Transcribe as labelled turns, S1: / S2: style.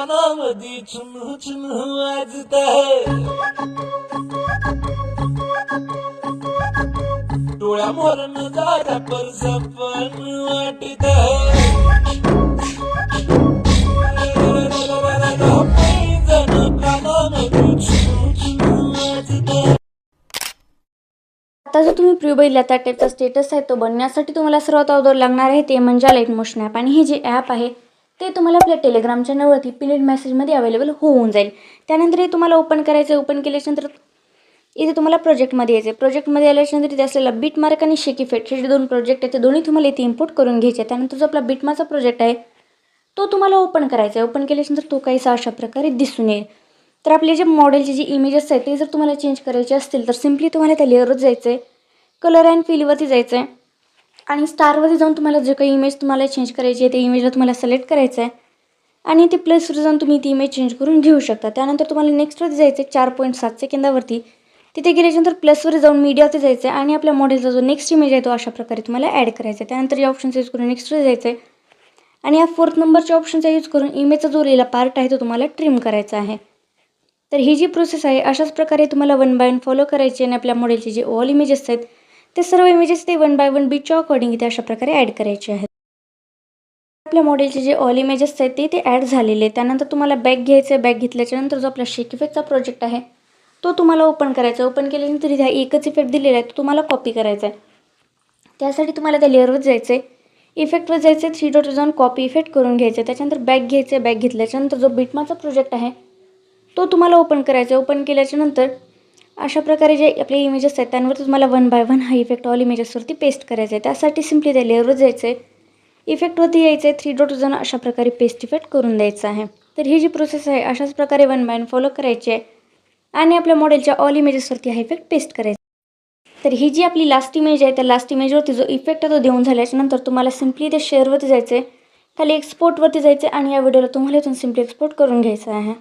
S1: कानामध्ये चुनू चुनू वाजत आहे, डोळ्यामोरन जाता परसपन वाटत आहे, जण कानामध्ये चुनू चुनू वाजत आहे.
S2: आता जो तुम्ही प्रिव्ह्यू बघितला त्या टाईपचा स्टेटस आहे तो बनण्यासाठी तुम्हाला सर्वात अगोदर लागणार आहे ते म्हणजे लाईट मोशन ॲप. आणि हे जे ॲप आहे ते तुम्हाला आपल्या टेलिग्राम चॅनलवरती पिनेड मेसेजमध्ये अवेलेबल होऊन जाईल. त्यानंतर हे तुम्हाला ओपन करायचं. ओपन केल्याच्यानंतर इथे तुम्हाला प्रोजेक्टमध्ये यायचं. प्रोजेक्टमध्ये आल्याच्यानंतर इथे असलेला बीटमार्क आणि शेक इफेक्ट हे जे दोन प्रोजेक्ट आहेत ते दोन्ही तुम्हाला इथे इम्पोर्ट करून घ्यायचे. त्यानंतर जो आपला बीटमार्कचा प्रोजेक्ट आहे तो तुम्हाला ओपन करायचा आहे. ओपन केल्याच्यानंतर तो काहीसा अशा प्रकारे दिसून येईल. तर आपले जे मॉडेलचे जे इमेजेस आहेत ते जर तुम्हाला चेंज करायचे असतील तर सिम्पली तुम्हाला त्या लेअरवर जायचं आहे, कलर अँड फिलवरती जायचं आहे आणि स्टारवरती जाऊन तुम्हाला जे काही इमेज तुम्हाला चेंज करायची आहे ते इमेजला तुम्हाला सिलेक्ट करायचं आहे आणि ते प्लसवर जाऊन तुम्ही ती इमेज चेंज करून घेऊ शकता. त्यानंतर तुम्हाला नेक्स्टवरती जायचं आहे 4.7 सेकंदावरती. तिथे गेल्याच्यानंतर प्लसवर जाऊन मीडियावरती जायचं आहे आणि आपल्या मॉडेलचा जो नेक्स्ट इमेज आहे तो अशा प्रकारे तुम्हाला ॲड करायचा आहे. त्यानंतर या ऑप्शनचा यूज करून नेक्स्टवर जायचं आहे आणि या 4th नंबरच्या ऑप्शनचा यूज करून इमेजचा जो उरलेला पार्ट आहे तो तुम्हाला ट्रिम करायचा आहे. तर ही जी प्रोसेस आहे अशाच प्रकारे तुम्हाला 1 बाय 1 फॉलो करायची आणि आपल्या मॉडेलचे जे ऑल इमेजेस आहेत ते सर्व इमेजेस ते 1 बाय 1 बीटच्या अकॉर्डिंग इथे अशा प्रकारे ॲड करायचे आहेत. आपल्या मॉडेलचे जे ऑल इमेजेस आहेत ते ॲड झालेले. त्यानंतर तुम्हाला बॅक घ्यायचं आहे. बॅक घेतल्याच्यानंतर जो आपला शेक इफेक्टचा प्रोजेक्ट आहे तो तुम्हाला ओपन करायचा. ओपन केल्यानंतर इथे एकच इफेक्ट दिलेला आहे तो तुम्हाला कॉपी करायचा आहे. त्यासाठी तुम्हाला त्या लेअरवर जायचं आहे, इफेक्टवर जायचं आहे, 3 डॉट जाऊन कॉपी इफेक्ट करून घ्यायचं आहे. त्याच्यानंतर बॅक घ्यायचं आहे. बॅक घेतल्याच्यानंतर जो बीटमार्कचा प्रोजेक्ट आहे तो तुम्हाला ओपन करायचा आहे. ओपन केल्याच्यानंतर अशा प्रकारे जे आपले इमेजेस आहेत त्यांवरती तुम्हाला 1 बाय 1 हा इफेक्ट ऑल इमेजेसवरती पेस्ट करायचा आहे. त्यासाठी सिम्पली त्या लेअरवर जायचं आहे, इफेक्टवरती यायचं आहे, 3 डॉट जाऊन अशा प्रकारे पेस्ट इफेक्ट करून द्यायचा आहे. तर ही जी प्रोसेस आहे अशाच प्रकारे 1 बाय 1 फॉलो करायची आहे आणि आपल्या मॉडेलच्या ऑल इमेजेसवरती हा इफेक्ट पेस्ट करायचा. तर ही जी आपली लास्ट इमेज आहे त्या लास्ट इमेजवरती जो इफेक्ट आहे तो देऊन झाल्याच्यानंतर तुम्हाला सिम्पली ते शेअरवरती जायचं आहे, खाली एक्सपोर्टवरती जायचं आहे आणि या व्हिडिओला तुम्हाला इथून सिम्पली एक्सपोर्ट करून घ्यायचं आहे.